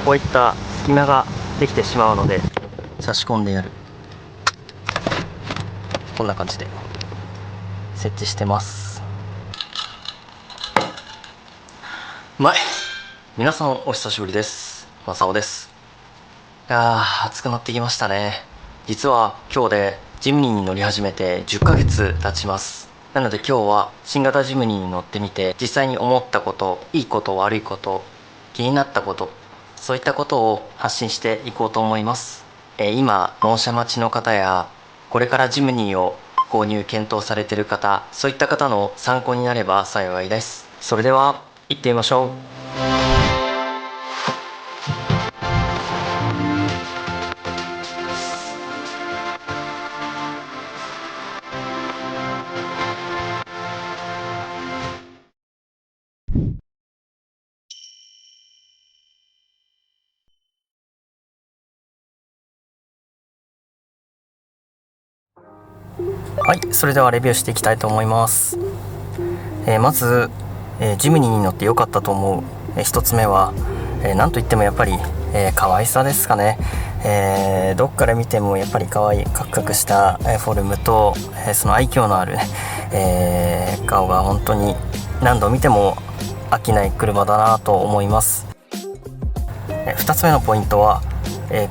こういった隙間ができてしまうので差し込んでやる。こんな感じで設置してます。うまい。皆さんお久しぶりです。まさおです。暑くなってきましたね。実は今日でジムニーに乗り始めて10ヶ月経ちます。なので今日は新型ジムニーに乗ってみて、実際に思ったこと、いいこと悪いこと、気になったこと、そういったことを発信していこうと思います。今納車待ちの方やこれからジムニーを購入検討されている方、そういった方の参考になれば幸いです。それでは行ってみましょう。はい、それではレビューしていきたいと思います。まず、ジムニーに乗って良かったと思う、一つ目は、なんといってもやっぱり、可愛さですかね。どっから見てもやっぱり可愛いカクカクした、フォルムと、その愛嬌のある、顔が本当に何度見ても飽きない車だなと思います。2つ目のポイントは、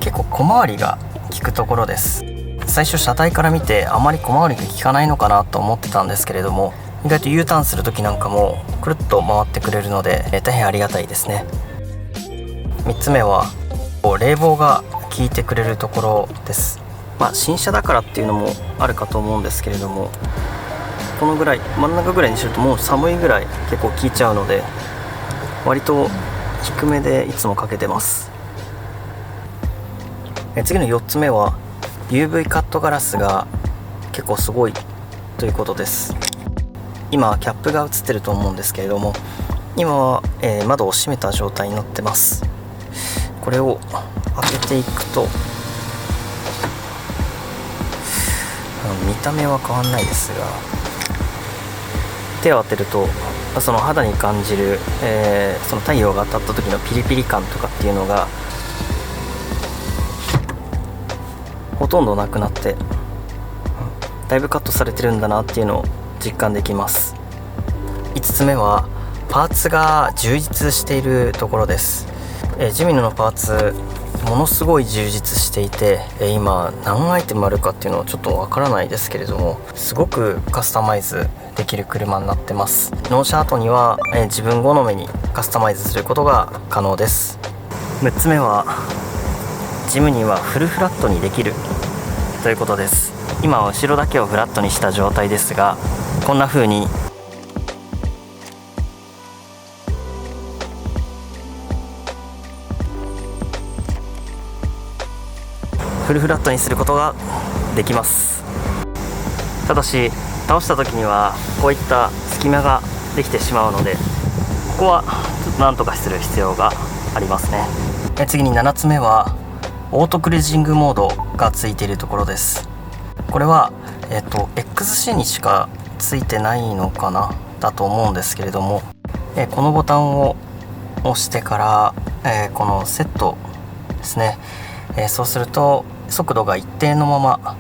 結構小回りが利くところです。最初車体から見てあまり小回りが利かないのかなと思ってたんですけれども、意外と U ターンする時なんかもくるっと回ってくれるので、大変ありがたいですね。3つ目は冷房が効いてくれるところです。新車だからっていうのもあるかと思うんですけれども、このぐらい真ん中ぐらいにするともう寒いぐらい結構効いちゃうので、割と低めでいつもかけてます。次の4つ目は UV カットガラスが結構すごいということです。今キャップが映ってると思うんですけれども、今は、窓を閉めた状態になってます。これを開けていくと見た目は変わんないですが、手を当てるとその肌に感じる、その太陽が当たった時のピリピリ感とかっていうのがほとんどなくなって、だいぶカットされてるんだなっていうのを実感できます。5つ目はパーツが充実しているところです。ジムニーのパーツものすごい充実していて、今何アイテムあるかっていうのはちょっとわからないですけれども、すごくカスタマイズできる車になってます。納車後には、自分好みにカスタマイズすることが可能です。6つ目はジムニーはフルフラットにできるということです。今は後ろだけをフラットにした状態ですが、こんな風にフルフラットにすることができます。ただし倒した時にはこういった隙間ができてしまうので、ここはちょっと何とかする必要がありますね。次に7つ目はオートクルージングモードがついているところです。これは、XC にしかついてないのかなだと思うんですけれども、このボタンを押してから、このセットですね、そうすると速度が一定のまま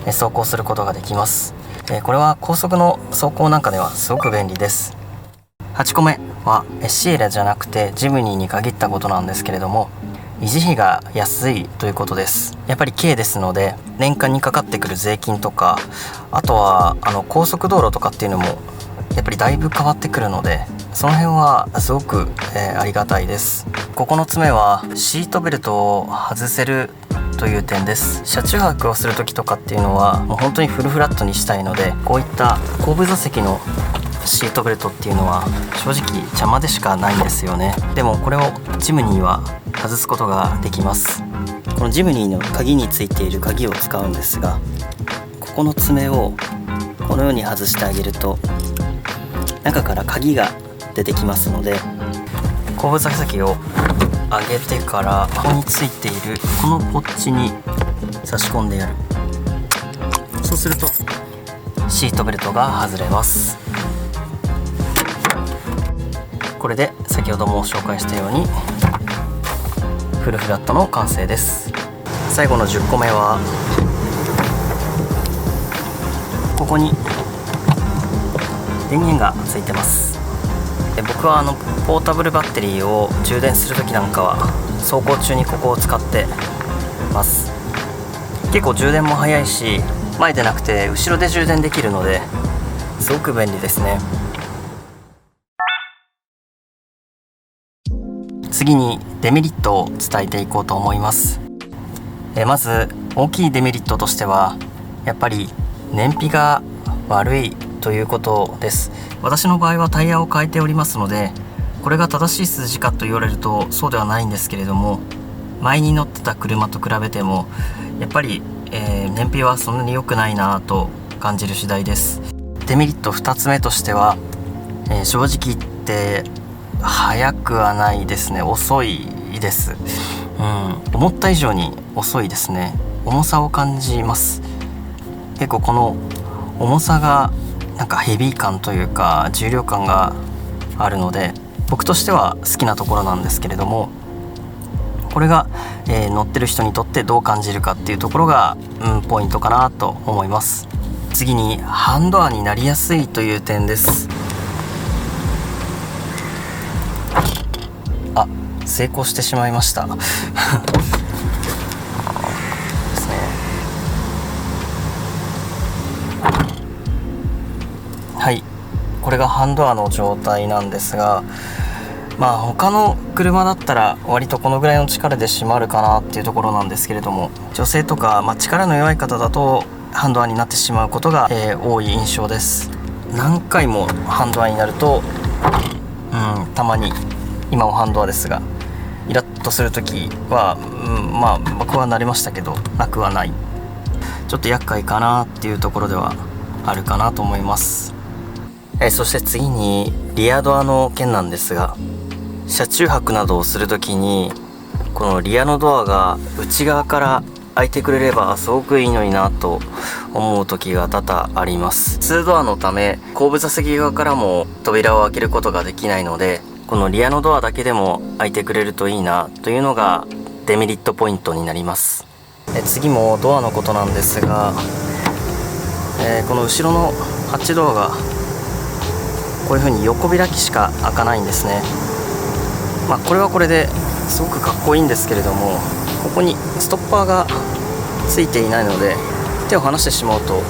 走行することができます。これは高速の走行なんかではすごく便利です。8個目はシエラじゃなくてジムニーに限ったことなんですけれども、維持費が安いということです。やっぱり軽ですので年間にかかってくる税金とか、あとは高速道路とかっていうのもやっぱりだいぶ変わってくるので、その辺はすごく、ありがたいです。9つ目はシートベルトを外せるという点です。車中泊をする時とかっていうのはもう本当にフルフラットにしたいので、こういった後部座席のシートベルトっていうのは正直邪魔でしかないんですよね。でもこれをジムニーは外すことができます。このジムニーの鍵についている鍵を使うんですが、ここの爪をこのように外してあげると中から鍵が出てきますので、後部座席を上げてからここについているこのポッチに差し込んでやる。そうするとシートベルトが外れます。これで先ほども紹介したようにフルフラットの完成です。最後の10個目はここに電源がついてます。で僕はポータブルバッテリーを充電する時なんかは走行中にここを使ってます。結構充電も早いし、前でなくて後ろで充電できるのですごく便利ですね。次にデメリットを伝えていこうと思います。まず大きいデメリットとしてはやっぱり燃費が悪いということです。私の場合はタイヤを変えておりますので、これが正しい数字かと言われるとそうではないんですけれども、前に乗ってた車と比べてもやっぱり、燃費はそんなに良くないなと感じる次第です。デメリット2つ目としては、正直言って速くはないですね。遅いです。思った以上に遅いですね。重さを感じます。結構この重さがなんかヘビー感というか重量感があるので、僕としては好きなところなんですけれども、これが、乗ってる人にとってどう感じるかっていうところが、ポイントかなと思います。次にハンドアになりやすいという点です。成功してしまいましたですね。はい、これがハンドアの状態なんですが、他の車だったら割とこのぐらいの力で閉まるかなっていうところなんですけれども、女性とか、力の弱い方だとハンドアになってしまうことが、多い印象です。何回もハンドアになると、たまに今もハンドアですがイラッとするときは、僕は慣れましたけどなくはない。ちょっと厄介かなっていうところではあるかなと思います。そして次にリアドアの件なんですが、車中泊などをするときにこのリアのドアが内側から開いてくれればすごくいいのになと思う時が多々あります。2ドアのため後部座席側からも扉を開けることができないので、このリアのドアだけでも開いてくれるといいなというのがデメリットポイントになります。次もドアのことなんですが、この後ろのハッチドアがこういう風に横開きしか開かないんですね。これはこれですごくかっこいいんですけれども、ここにストッパーがついていないので手を離してしまうとこ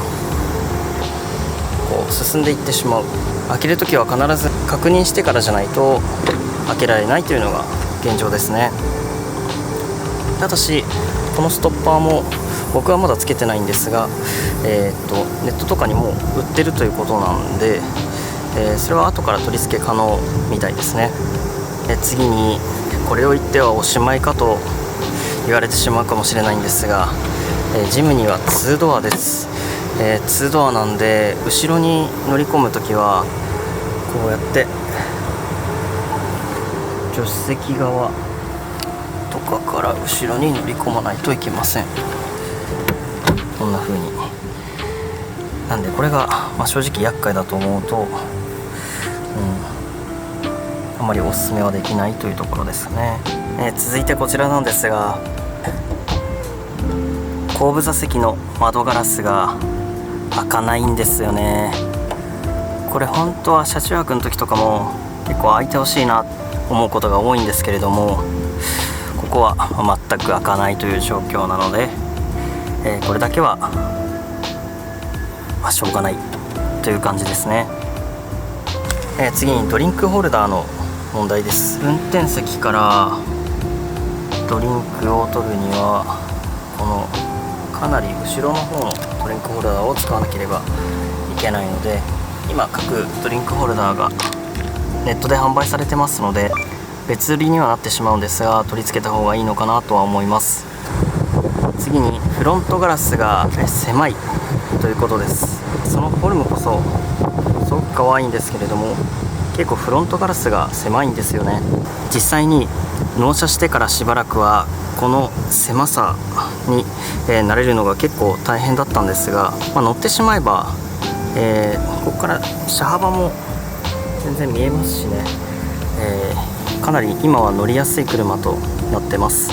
う進んでいってしまう。開けるときは必ず確認してからじゃないと開けられないというのが現状ですね。ただしこのストッパーも僕はまだつけてないんですが、ネットとかにも売ってるということなんで、それは後から取り付け可能みたいですね。次にこれを言ってはおしまいかと言われてしまうかもしれないんですが、ジムには2ドアです。2ドアなんで後ろに乗り込むときはこうやって助手席側とかから後ろに乗り込まないといけません。こんな風になんでこれが、正直厄介だと思うと、あまりおすすめはできないというところですね。続いてこちらなんですが、後部座席の窓ガラスが開かないんですよね。これ本当は車中泊の時とかも結構開いてほしいなと思うことが多いんですけれども、ここは全く開かないという状況なので、これだけは、しょうがないという感じですね。次にドリンクホルダーの問題です。運転席からドリンクを取るにはこのかなり後ろの方のドリンクホルダーを使わなければいけないので、今各ドリンクホルダーがネットで販売されてますので別売りにはなってしまうんですが、取り付けた方がいいのかなとは思います。次にフロントガラスが狭いということです。そのフォルムこそすごく可愛いんですけれども、結構フロントガラスが狭いんですよね。実際に納車してからしばらくはこの狭さに、慣れるのが結構大変だったんですが、乗ってしまえば、ここから車幅も全然見えますしね、かなり今は乗りやすい車となってます。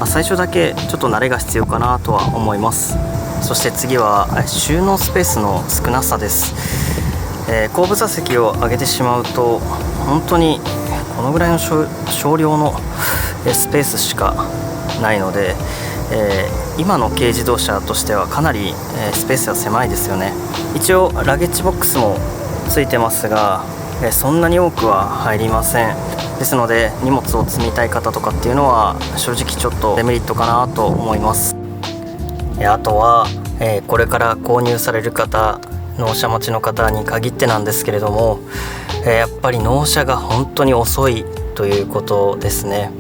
最初だけちょっと慣れが必要かなとは思います。そして次は収納スペースの少なさです。後部座席を上げてしまうと本当にこのぐらいの少量のスペースしかないので、今の軽自動車としてはかなりスペースは狭いですよね。一応ラゲッジボックスもついてますが、そんなに多くは入りません。ですので荷物を積みたい方とかっていうのは正直ちょっとデメリットかなと思います。あとは、これから購入される方、納車待ちの方に限ってなんですけれども、やっぱり納車が本当に遅いということですね。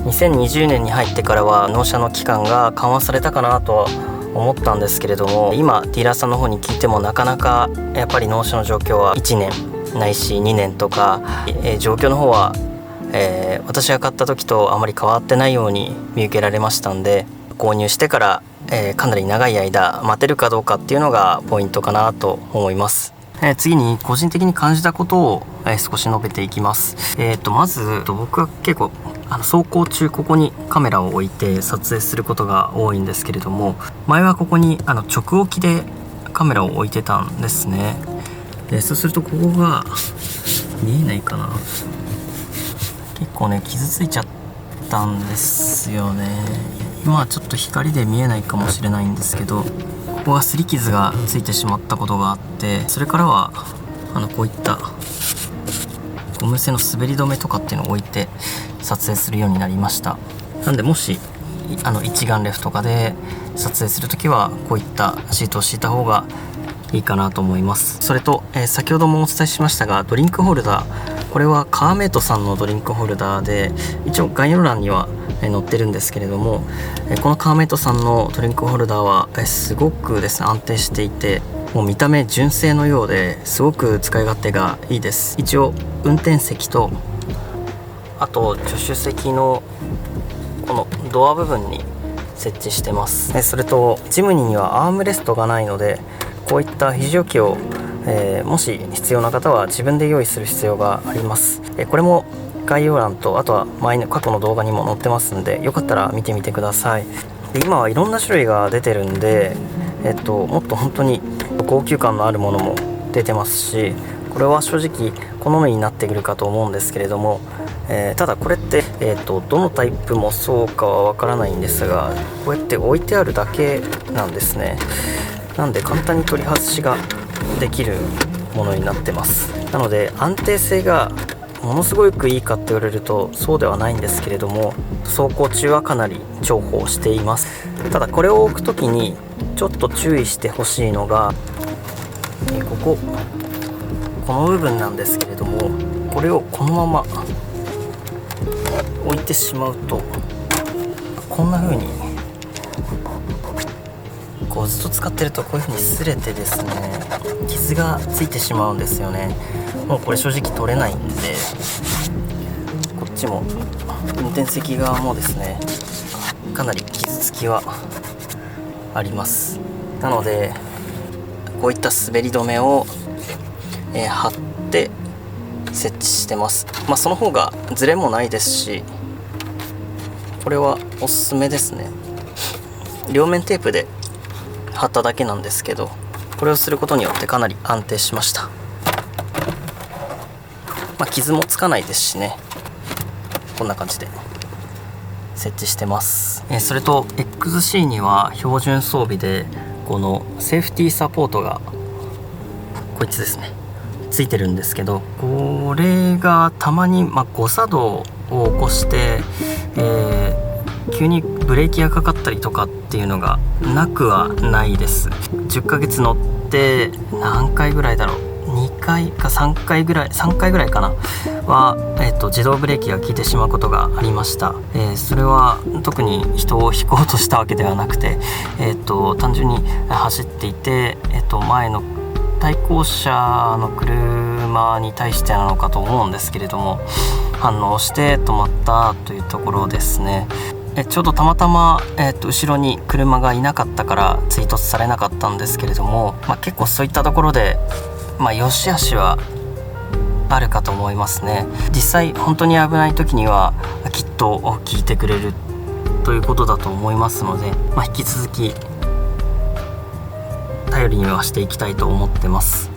2020年に入ってからは納車の期間が緩和されたかなとは思ったんですけれども、今ディーラーさんの方に聞いてもなかなかやっぱり納車の状況は1年ないし2年とか、状況の方は、私が買った時とあまり変わってないように見受けられましたんで、購入してから、かなり長い間待てるかどうかっていうのがポイントかなと思います。次に個人的に感じたことを、少し述べていきます。まず僕は結構走行中ここにカメラを置いて撮影することが多いんですけれども、前はここに直置きでカメラを置いてたんですね。そうするとここが見えないかな、結構ね傷ついちゃったんですよね。今はちょっと光で見えないかもしれないんですけど、ここが擦り傷がついてしまったことがあって、それからはこういったゴム製の滑り止めとかっていうのを置いて撮影するようになりました。なんでもし一眼レフとかで撮影するときはこういったシートを敷いた方がいいかなと思います。それと、先ほどもお伝えしましたがドリンクホルダー、これはカーメイトさんのドリンクホルダーで、一応概要欄には載ってるんですけれども、このカーメイトさんのドリンクホルダーはすごくですね安定していて、もう見た目純正のようですごく使い勝手がいいです。一応運転席とあと助手席のこのドア部分に設置してます。それとジムニーにはアームレストがないので、こういった肘置きを、もし必要な方は自分で用意する必要があります。これも概要欄とあとは過去の動画にも載ってますんで、よかったら見てみてください。で今はいろんな種類が出てるんで、もっと本当に高級感のあるものも出てますし、これは正直好みになってくるかと思うんですけれども、ただこれって、どのタイプもそうかはわからないんですが、こうやって置いてあるだけなんですね。なんで簡単に取り外しができるものになってます。なので安定性がものすごくいいかって言われるとそうではないんですけれども、走行中はかなり重宝しています。ただこれを置くときにちょっと注意してほしいのが、この部分なんですけれども、これをこのまま置いてしまうとこんな風にずっと使ってるとこういう風に擦れてですね、傷がついてしまうんですよね。もうこれ正直取れないんで、こっちも運転席側もですねかなり傷つきはあります。なのでこういった滑り止めを、貼って設置してます。その方がズレもないですし、これはおすすめですね。両面テープで貼っただけなんですけど、これをすることによってかなり安定しました。傷もつかないですしね。こんな感じで設置してます。それと XC には標準装備でこのセーフティーサポートがこいつですねついてるんですけど、これがたまに誤作動を起こして、急にブレーキがかかったりとかっていうのがなくはないです。10ヶ月乗って何回ぐらいだろう、2回か3回ぐらいかなは、自動ブレーキが効いてしまうことがありました。それは特に人を引こうとしたわけではなくて、単純に走っていて、前の対向車の車に対してなのかと思うんですけれども、反応して止まったというところですね。ちょうどたまたま、後ろに車がいなかったから追突されなかったんですけれども、結構そういったところで良し悪しはあるかと思いますね。実際本当に危ない時にはきっと聞いてくれるということだと思いますので、引き続き頼りにはしていきたいと思ってます。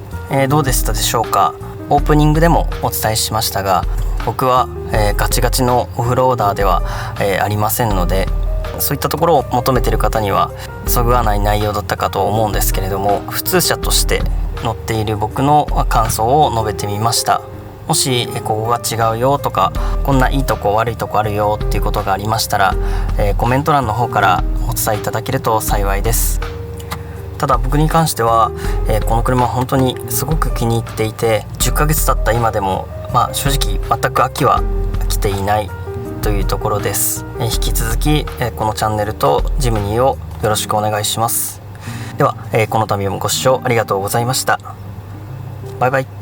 どうでしたでしょうか。オープニングでもお伝えしましたが、僕は、ガチガチのオフローダーでは、ありませんので、そういったところを求めている方にはそぐわない内容だったかと思うんですけれども、普通車として乗っている僕の感想を述べてみました。もしここが違うよとか、こんないいとこ悪いとこあるよっていうことがありましたら、コメント欄の方からお伝えいただけると幸いです。ただ僕に関しては、この車本当にすごく気に入っていて、10ヶ月経った今でも、正直全く飽きは来ていないというところです。引き続き、このチャンネルとジムニーをよろしくお願いします。では、この度もご視聴ありがとうございました。バイバイ。